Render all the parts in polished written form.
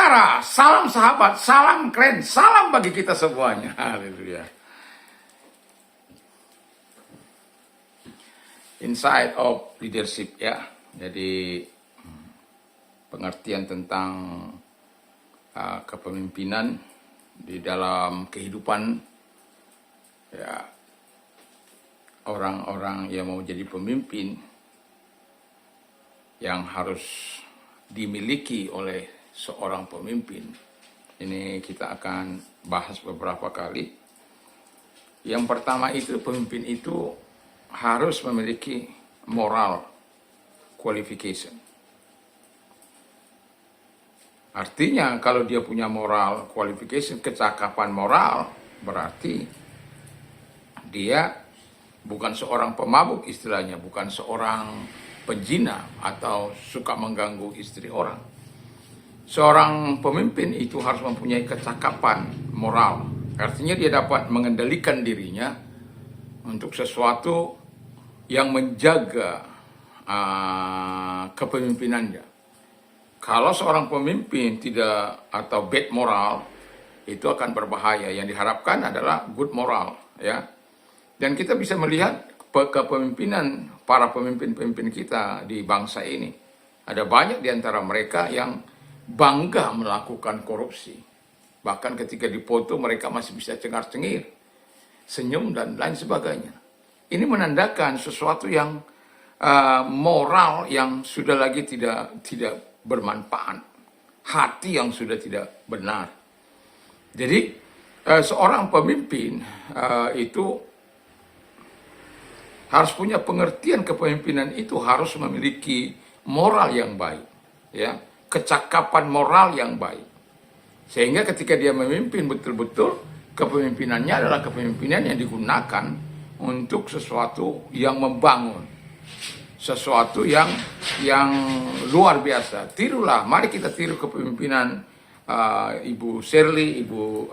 Saudara, salam sahabat, salam keren, salam bagi kita semuanya. Haleluya. Inside of leadership ya. Jadi pengertian tentang kepemimpinan di dalam kehidupan ya, orang-orang yang mau jadi pemimpin yang harus dimiliki oleh seorang pemimpin. Ini kita akan bahas beberapa kali. Yang pertama itu, pemimpin itu harus memiliki moral qualification. Artinya kalau dia punya moral qualification, kecakapan moral, berarti dia bukan seorang pemabuk istilahnya, bukan seorang penzina atau suka mengganggu istri orang. Seorang pemimpin itu harus mempunyai kecakapan moral. Artinya dia dapat mengendalikan dirinya untuk sesuatu yang menjaga kepemimpinannya. Kalau seorang pemimpin tidak atau bad moral, itu akan berbahaya. Yang diharapkan adalah good moral, ya. Dan kita bisa melihat kepemimpinan para pemimpin-pemimpin kita di bangsa ini. Ada banyak di antara mereka yang bangga melakukan korupsi. Bahkan ketika dipoto mereka masih bisa cengar-cengir, senyum dan lain sebagainya. Ini menandakan sesuatu yang moral yang sudah lagi tidak bermanfaat, hati yang sudah tidak benar. Jadi seorang pemimpin itu harus punya pengertian kepemimpinan, itu harus memiliki moral yang baik, ya, kecakapan moral yang baik. Sehingga ketika dia memimpin betul-betul kepemimpinannya adalah kepemimpinan yang digunakan untuk sesuatu yang membangun, sesuatu yang luar biasa. Tirulah, mari kita tiru kepemimpinan Ibu Shirley, Ibu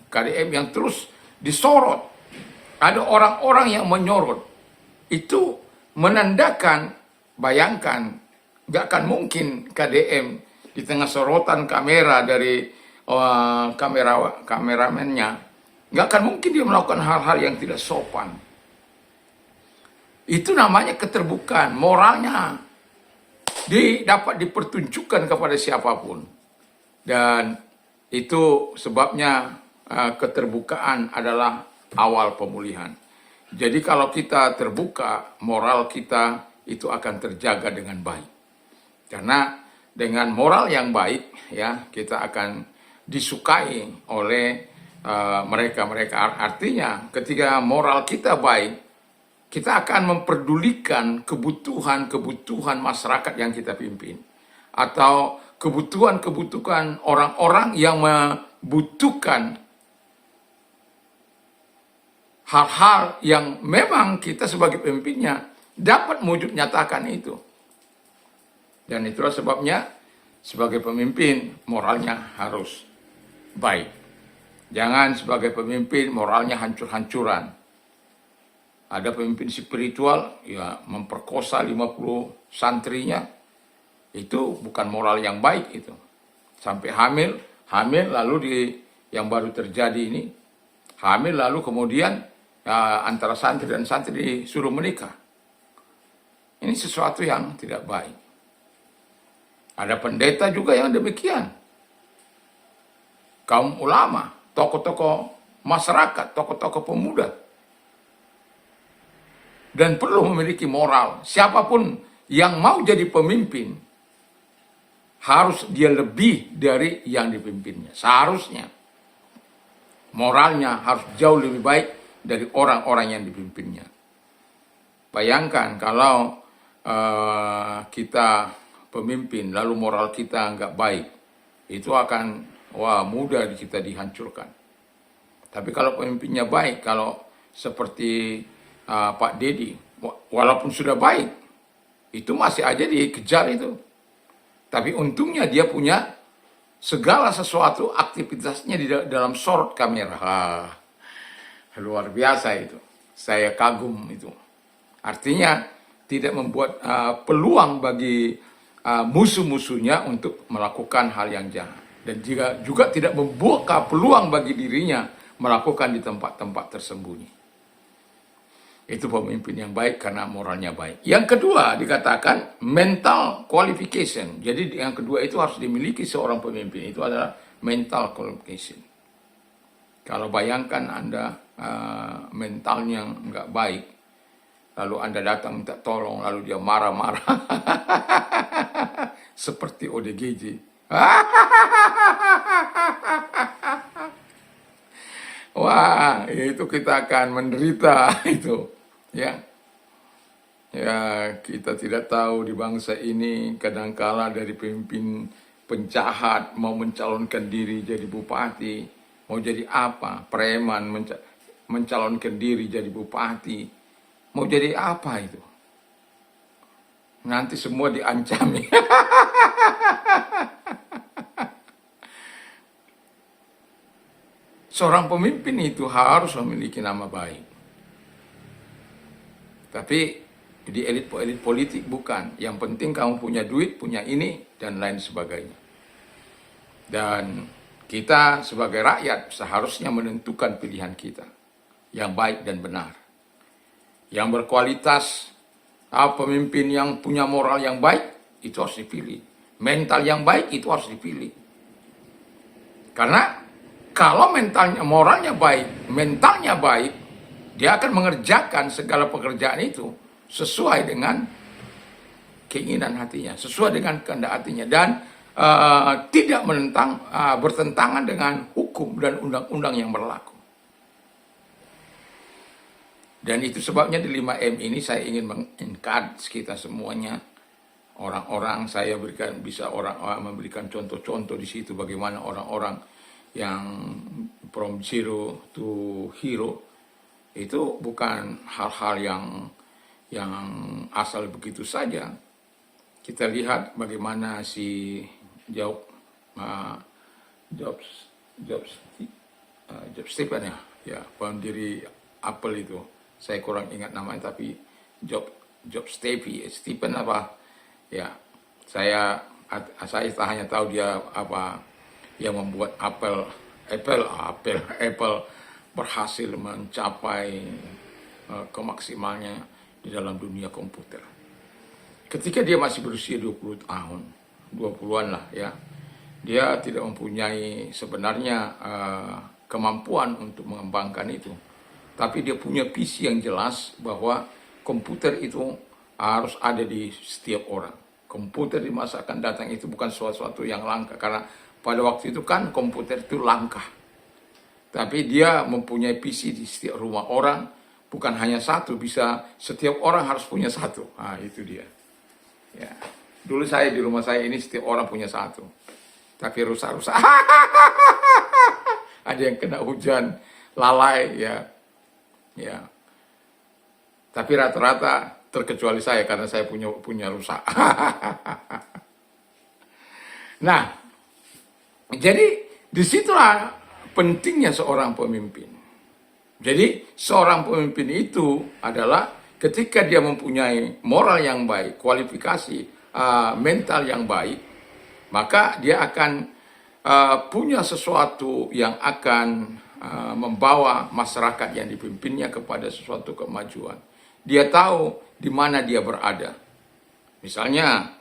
KDM yang terus disorot. Ada orang-orang yang menyorot. Itu menandakan, bayangkan, gak akan mungkin KDM di tengah sorotan kamera dari kameramennya, gak akan mungkin dia melakukan hal-hal yang tidak sopan. Itu namanya keterbukaan, moralnya dapat dipertunjukkan kepada siapapun. Dan itu sebabnya keterbukaan adalah awal pemulihan. Jadi kalau kita terbuka, moral kita itu akan terjaga dengan baik. Karena dengan moral yang baik, ya, kita akan disukai oleh mereka-mereka. Artinya ketika moral kita baik, kita akan memperdulikan kebutuhan-kebutuhan masyarakat yang kita pimpin. Atau kebutuhan-kebutuhan orang-orang yang membutuhkan hal-hal yang memang kita sebagai pemimpinnya dapat mewujud nyatakan itu. Dan itulah sebabnya sebagai pemimpin moralnya harus baik. Jangan sebagai pemimpin moralnya hancur-hancuran. Ada pemimpin spiritual ya memperkosa 50 santrinya. Itu bukan moral yang baik itu. Sampai hamil lalu yang baru terjadi ini, hamil lalu kemudian antara santri dan santri disuruh menikah. Ini sesuatu yang tidak baik. Ada pendeta juga yang demikian. Kaum ulama, tokoh-tokoh masyarakat, tokoh-tokoh pemuda. Dan perlu memiliki moral. Siapapun yang mau jadi pemimpin, harus dia lebih dari yang dipimpinnya. Seharusnya. Moralnya harus jauh lebih baik dari orang-orang yang dipimpinnya. Bayangkan kalau kita pemimpin, lalu moral kita nggak baik, itu akan mudah kita dihancurkan. Tapi kalau pemimpinnya baik, kalau seperti Pak Dedi, walaupun sudah baik, itu masih aja dikejar itu. Tapi untungnya dia punya segala sesuatu aktivitasnya di dalam sorot kamera. Luar biasa itu. Saya kagum itu. Artinya tidak membuat peluang bagi musuh-musuhnya untuk melakukan hal yang jahat. dan juga tidak membuka peluang bagi dirinya melakukan di tempat-tempat tersembunyi. Itu pemimpin yang baik karena moralnya baik. Yang kedua dikatakan mental qualification. Jadi yang kedua itu harus dimiliki seorang pemimpin, itu adalah mental qualification. Kalau bayangkan Anda mentalnya nggak baik, lalu Anda datang minta tolong, lalu dia marah-marah seperti ODGJ. Wah, itu kita akan menderita itu, ya. Ya, kita tidak tahu di bangsa ini kadangkala dari pemimpin penjahat mau mencalonkan diri jadi bupati, mau jadi apa, preman mencalonkan diri jadi bupati, mau jadi apa itu? Nanti semua diancami. Seorang pemimpin itu harus memiliki nama baik. Tapi di elit politik bukan. Yang penting kamu punya duit, punya ini, dan lain sebagainya. Dan kita sebagai rakyat seharusnya menentukan pilihan kita yang baik dan benar. Yang berkualitas, pemimpin yang punya moral yang baik, itu harus dipilih. Mental yang baik, itu harus dipilih. Karena kalau moralnya baik, mentalnya baik, dia akan mengerjakan segala pekerjaan itu sesuai dengan keinginan hatinya, sesuai dengan kehendak hatinya, dan tidak bertentangan dengan hukum dan undang-undang yang berlaku. Dan itu sebabnya di 5M ini saya ingin mengencourage kita semuanya, orang-orang, saya bisa memberikan contoh-contoh di situ bagaimana orang-orang yang from zero to hero itu bukan hal-hal yang asal begitu saja. Kita lihat bagaimana si Jobs Stephen ya pendiri Apple itu, saya kurang ingat namanya, tapi Jobs Stephen apa ya, saya hanya tahu dia apa yang membuat Apple berhasil mencapai kemaksimalnya di dalam dunia komputer. Ketika dia masih berusia 20 tahun, 20-an lah ya, dia tidak mempunyai sebenarnya kemampuan untuk mengembangkan itu. Tapi dia punya visi yang jelas bahwa komputer itu harus ada di setiap orang. Komputer di masa akan datang itu bukan sesuatu yang langka, karena pada waktu itu kan komputer itu langka. Tapi dia mempunyai PC di setiap rumah orang, bukan hanya satu, bisa setiap orang harus punya satu. Nah, itu dia. Ya. Dulu saya di rumah saya ini setiap orang punya satu. Tapi rusak-rusak. Ada yang kena hujan, lalai ya. Ya. Tapi rata-rata terkecuali saya karena saya punya rusak. Nah, jadi disitulah pentingnya seorang pemimpin. Jadi seorang pemimpin itu adalah ketika dia mempunyai moral yang baik, kualifikasi mental yang baik, maka dia akan punya sesuatu yang akan membawa masyarakat yang dipimpinnya kepada sesuatu kemajuan. Dia tahu di mana dia berada. Misalnya,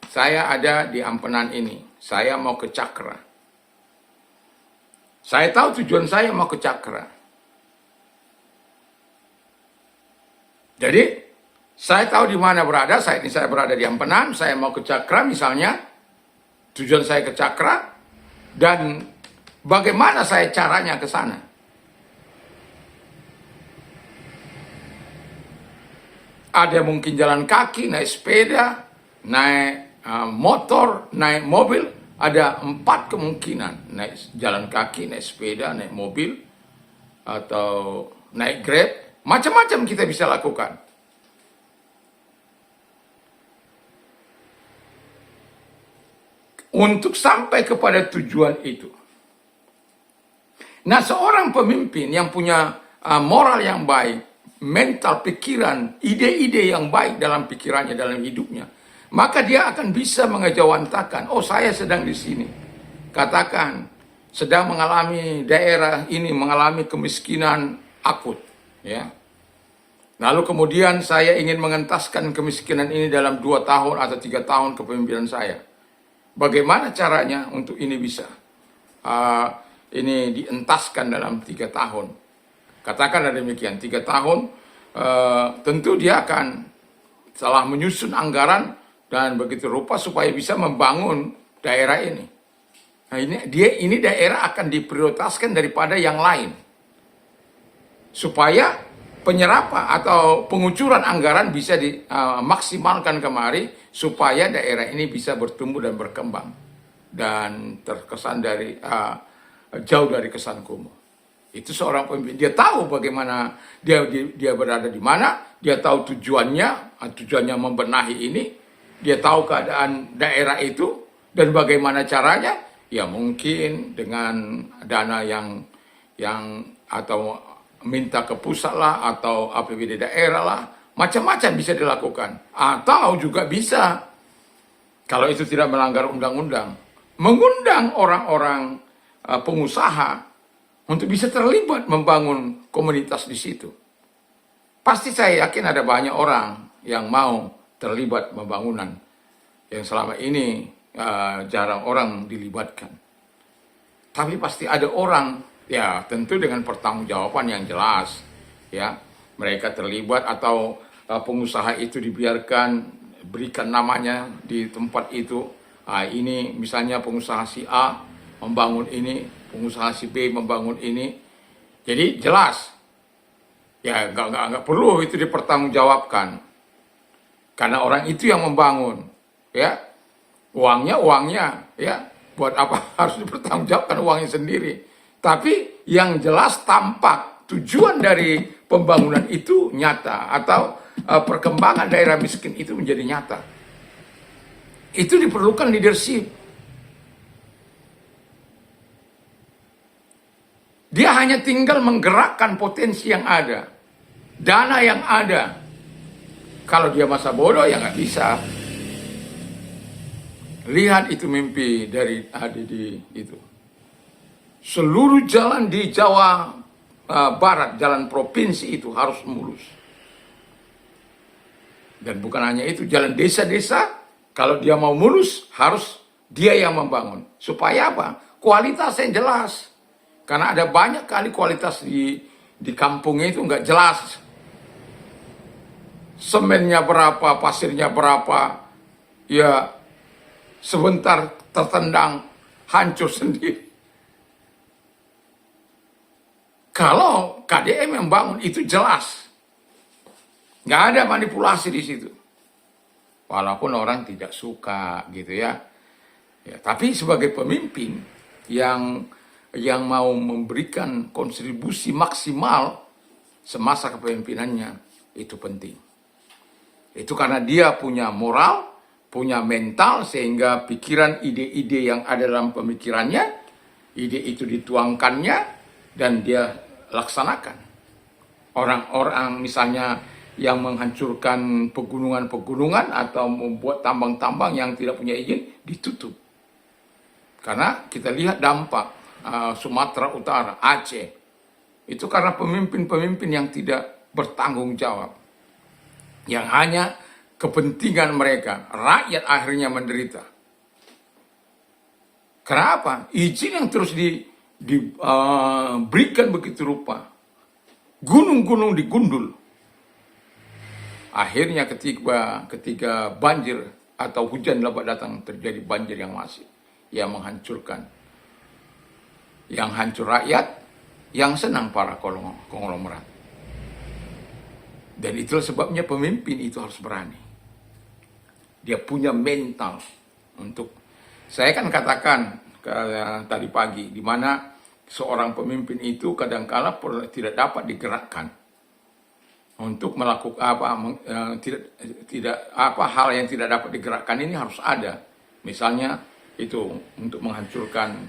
saya ada di Ampenan ini, saya mau ke Cakra. Saya tahu tujuan saya mau ke Cakra. Jadi, saya tahu di mana berada, saya berada di Ampenan, saya mau ke Cakra misalnya, tujuan saya ke Cakra, dan bagaimana saya caranya ke sana. Ada mungkin jalan kaki, naik sepeda, naik motor, naik mobil. Ada 4 kemungkinan, naik jalan kaki, naik sepeda, naik mobil, atau naik Grab. Macam-macam kita bisa lakukan. Untuk sampai kepada tujuan itu. Nah, seorang pemimpin yang punya moral yang baik, mental, pikiran, ide-ide yang baik dalam pikirannya, dalam hidupnya, maka dia akan bisa mengejawantakan, oh saya sedang di sini. katakan sedang mengalami daerah ini mengalami kemiskinan akut, ya. Lalu kemudian saya ingin mengentaskan kemiskinan ini dalam 2 tahun atau 3 tahun kepemimpinan saya. Bagaimana caranya untuk ini bisa ini dientaskan dalam 3 tahun? Katakanlah demikian, 3 tahun tentu dia akan telah menyusun anggaran dan begitu rupa supaya bisa membangun daerah ini. Nah, ini daerah akan diprioritaskan daripada yang lain. Supaya penyerapan atau pengucuran anggaran bisa dimaksimalkan kemari supaya daerah ini bisa bertumbuh dan berkembang dan terkesan dari jauh dari kesan kumuh. Itu seorang pemimpin, dia tahu bagaimana dia berada di mana, dia tahu tujuannya membenahi ini, dia tahu keadaan daerah itu dan bagaimana caranya. Ya mungkin dengan dana yang atau minta ke pusat lah atau APBD daerah lah, macam-macam bisa dilakukan. Atau juga bisa, kalau itu tidak melanggar undang-undang, mengundang orang-orang pengusaha untuk bisa terlibat membangun komunitas di situ. Pasti saya yakin ada banyak orang yang mau terlibat pembangunan yang selama ini jarang orang dilibatkan. Tapi pasti ada orang, ya tentu dengan pertanggungjawaban yang jelas, ya mereka terlibat atau pengusaha itu dibiarkan berikan namanya di tempat itu. Ini misalnya pengusaha si A membangun ini, pengusaha si B membangun ini. Jadi jelas, ya nggak perlu itu dipertanggungjawabkan, karena orang itu yang membangun, ya. Uangnya, ya, buat apa harus dipertanggungjawabkan uangnya sendiri. Tapi yang jelas tampak tujuan dari pembangunan itu nyata, atau perkembangan daerah miskin itu menjadi nyata. Itu diperlukan leadership. Dia hanya tinggal menggerakkan potensi yang ada, dana yang ada. Kalau dia masa bodoh ya nggak bisa. Lihat itu mimpi dari ADD itu. Seluruh jalan di Jawa Barat, jalan provinsi itu harus mulus. Dan bukan hanya itu, jalan desa-desa, kalau dia mau mulus, harus dia yang membangun. Supaya apa? Kualitasnya jelas. Karena ada banyak kali kualitas di kampungnya itu nggak jelas. Semennya berapa, pasirnya berapa, ya sebentar tertendang, hancur sendiri. Kalau KDM yang bangun itu jelas, nggak ada manipulasi di situ. Walaupun orang tidak suka, gitu ya. Tapi sebagai pemimpin yang mau memberikan kontribusi maksimal semasa kepemimpinannya, itu penting. Itu karena dia punya moral, punya mental, sehingga pikiran, ide-ide yang ada dalam pemikirannya, ide itu dituangkannya, dan dia laksanakan. Orang-orang misalnya yang menghancurkan pegunungan-pegunungan atau membuat tambang-tambang yang tidak punya izin, ditutup. Karena kita lihat dampak Sumatera Utara, Aceh, itu karena pemimpin-pemimpin yang tidak bertanggung jawab. Yang hanya kepentingan mereka, rakyat akhirnya menderita. Kenapa? Izin yang terus diberikan begitu rupa. Gunung-gunung digundul. Akhirnya ketika banjir atau hujan lebat datang, terjadi banjir yang masif, yang menghancurkan. Yang hancur rakyat, yang senang para konglomerat. Dan itulah sebabnya pemimpin itu harus berani. Dia punya mental untuk, saya kan katakan tadi pagi, di mana seorang pemimpin itu kadang-kala tidak dapat digerakkan untuk melakukan hal yang tidak dapat digerakkan ini harus ada. Misalnya itu untuk menghancurkan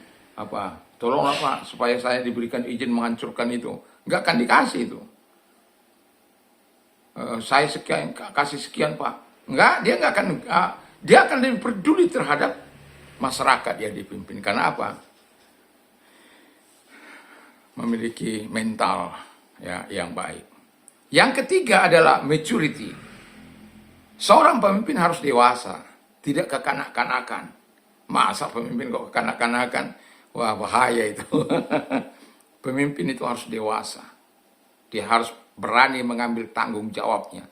tolonglah Pak supaya saya diberikan izin menghancurkan itu, nggak akan dikasih itu. Saya kasih sekian Pak. Enggak, dia akan lebih peduli terhadap masyarakat yang dipimpin. Karena apa? Memiliki mental ya yang baik. Yang ketiga adalah maturity. Seorang pemimpin harus dewasa, tidak kekanak-kanakan. Masa pemimpin kok kekanak-kanakan? Wah, bahaya itu. Pemimpin itu harus dewasa. Dia harus berani mengambil tanggung jawabnya.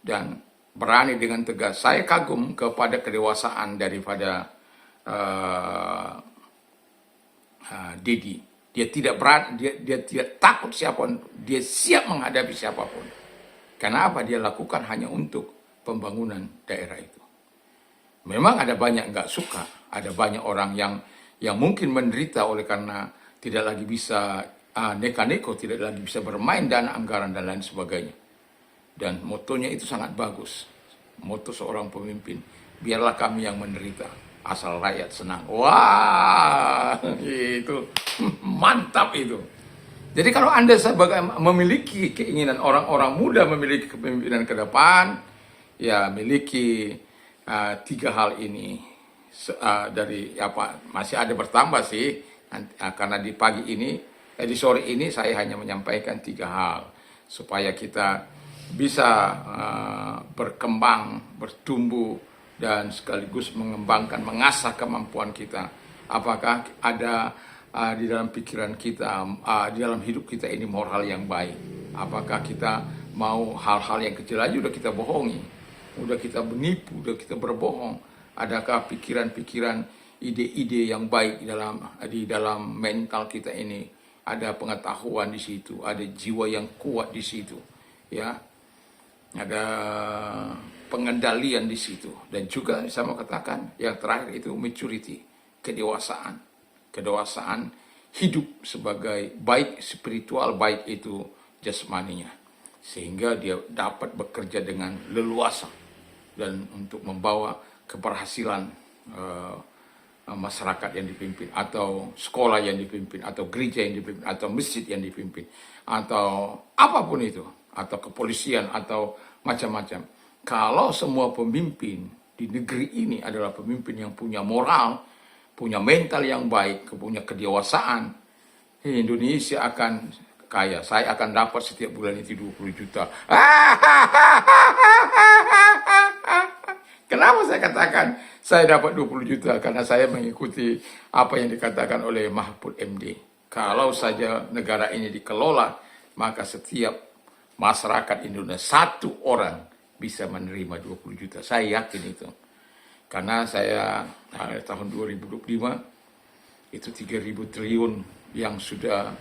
Dan berani dengan tegas. Saya kagum kepada kedewasaan daripada Didi. Dia tidak berani, dia tidak takut siapapun, dia siap menghadapi siapapun. Karena apa? Dia lakukan hanya untuk pembangunan daerah itu. Memang ada banyak nggak suka, ada banyak orang yang mungkin menderita oleh karena tidak lagi bisa neka-neko, tidak lagi bisa bermain dana anggaran dan lain sebagainya. Dan motonya itu sangat bagus. Moto seorang pemimpin, biarlah kami yang menderita, asal rakyat senang. Wah, itu mantap itu. Jadi kalau Anda sebagai memiliki keinginan orang-orang muda memiliki kepemimpinan ke depan, ya miliki tiga hal ini. Dari apa masih ada bertambah sih, karena di pagi ini, di sore ini saya hanya menyampaikan tiga hal supaya kita bisa berkembang, bertumbuh, dan sekaligus mengembangkan, mengasah kemampuan kita. Apakah ada di dalam pikiran kita, di dalam hidup kita ini moral yang baik? Apakah kita mau hal-hal yang kecil aja udah kita bohongi, udah kita menipu, udah kita berbohong? Adakah pikiran-pikiran, ide-ide yang baik di dalam mental kita ini? Ada pengetahuan di situ, ada jiwa yang kuat di situ, ya, ada pengendalian di situ. Dan juga saya mau katakan yang terakhir itu maturity, kedewasaan hidup sebagai baik spiritual, baik itu jasmaninya, sehingga dia dapat bekerja dengan leluasa dan untuk membawa keberhasilan masyarakat yang dipimpin, atau sekolah yang dipimpin, atau gereja yang dipimpin, atau masjid yang dipimpin, atau apapun itu, atau kepolisian, atau macam-macam. Kalau semua pemimpin di negeri ini adalah pemimpin yang punya moral, punya mental yang baik, punya kedewasaan, Indonesia akan kaya. Saya akan dapat setiap bulan itu 20 juta. Kenapa saya katakan saya dapat 20 juta? Karena saya mengikuti apa yang dikatakan oleh Mahfud MD. Kalau saja negara ini dikelola, maka setiap masyarakat Indonesia satu orang bisa menerima 20 juta. Saya yakin itu. Karena saya tahun 2025 itu 3.000 triliun yang sudah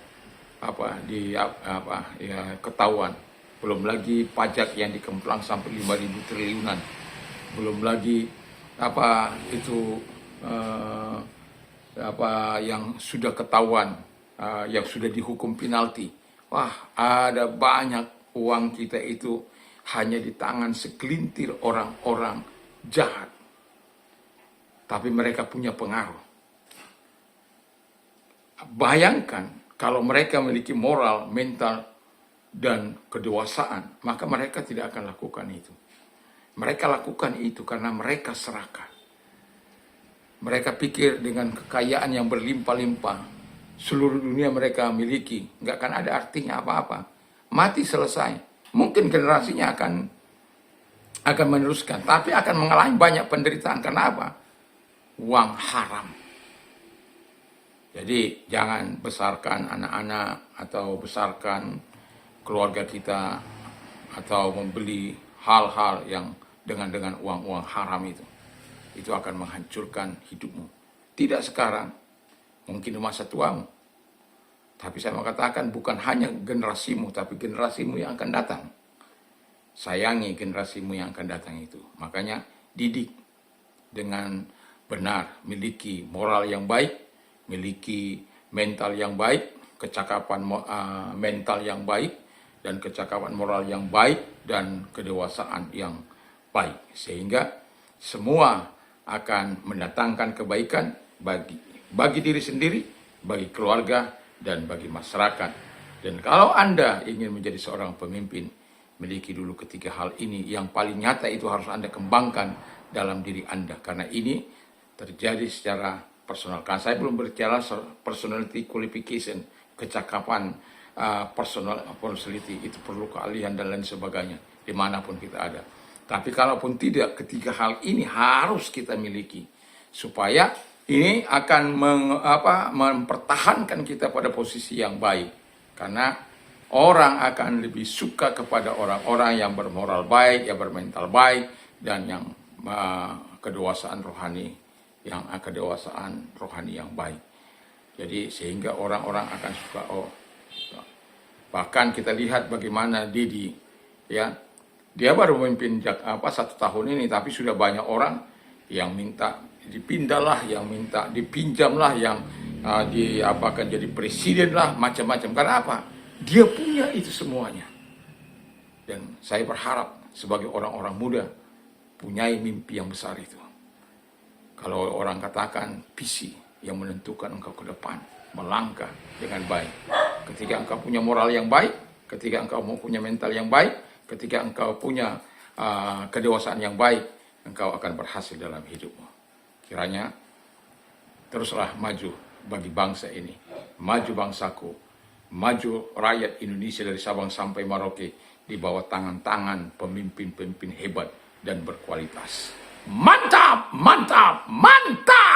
ketahuan. Belum lagi pajak yang dikemplang sampai 5.000 triliunan. Belum lagi yang sudah ketahuan, yang sudah dihukum penalti. Wah, ada banyak uang kita itu hanya di tangan segelintir orang-orang jahat. Tapi mereka punya pengaruh. Bayangkan kalau mereka memiliki moral, mental, dan kedewasaan, maka mereka tidak akan lakukan itu. Mereka lakukan itu karena mereka serakah. Mereka pikir dengan kekayaan yang berlimpah-limpah, seluruh dunia mereka miliki, nggak akan ada artinya apa-apa. Mati selesai. Mungkin generasinya akan meneruskan, tapi akan mengalami banyak penderitaan. Karena apa? Uang haram. Jadi jangan besarkan anak-anak atau besarkan keluarga kita atau membeli hal-hal yang dengan uang-uang haram itu. Itu akan menghancurkan hidupmu. Tidak sekarang, mungkin di masa tuamu. Tapi saya mau katakan bukan hanya generasimu, tapi generasimu yang akan datang. Sayangi generasimu yang akan datang itu. Makanya didik dengan benar, miliki moral yang baik, miliki mental yang baik, kecakapan mental yang baik, dan kecakapan moral yang baik, dan kedewasaan yang baik. Sehingga semua akan mendatangkan kebaikan bagi diri sendiri, bagi keluarga, dan bagi masyarakat. Dan kalau Anda ingin menjadi seorang pemimpin, miliki dulu ketiga hal ini. Yang paling nyata itu harus Anda kembangkan dalam diri Anda. Karena ini terjadi secara personal. Kan saya belum berbicara personality qualification, kecakapan personality, itu perlu keahlian dan lain sebagainya dimanapun kita ada. Tapi kalaupun tidak, ketiga hal ini harus kita miliki supaya ini akan mempertahankan kita pada posisi yang baik. Karena orang akan lebih suka kepada orang-orang yang bermoral baik, yang bermental baik, dan yang kedewasaan rohani yang baik. Jadi sehingga orang-orang akan suka. Bahkan kita lihat bagaimana Didi, ya, dia baru memimpin 1 tahun ini, tapi sudah banyak orang yang minta dipindahlah, yang minta dipinjamlah, yang diapakan jadi presiden lah, macam-macam. Karena apa? Dia punya itu semuanya. Dan saya berharap sebagai orang-orang muda punyai mimpi yang besar itu. Kalau orang katakan visi yang menentukan engkau ke depan, melangkah dengan baik. Ketika engkau punya moral yang baik, ketika engkau punya mental yang baik, ketika engkau punya kedewasaan yang baik, engkau akan berhasil dalam hidupmu. Kiranya teruslah maju bagi bangsa ini, maju bangsaku, maju rakyat Indonesia dari Sabang sampai Merauke di bawah tangan-tangan pemimpin-pemimpin hebat dan berkualitas. Mantap, mantap, mantap!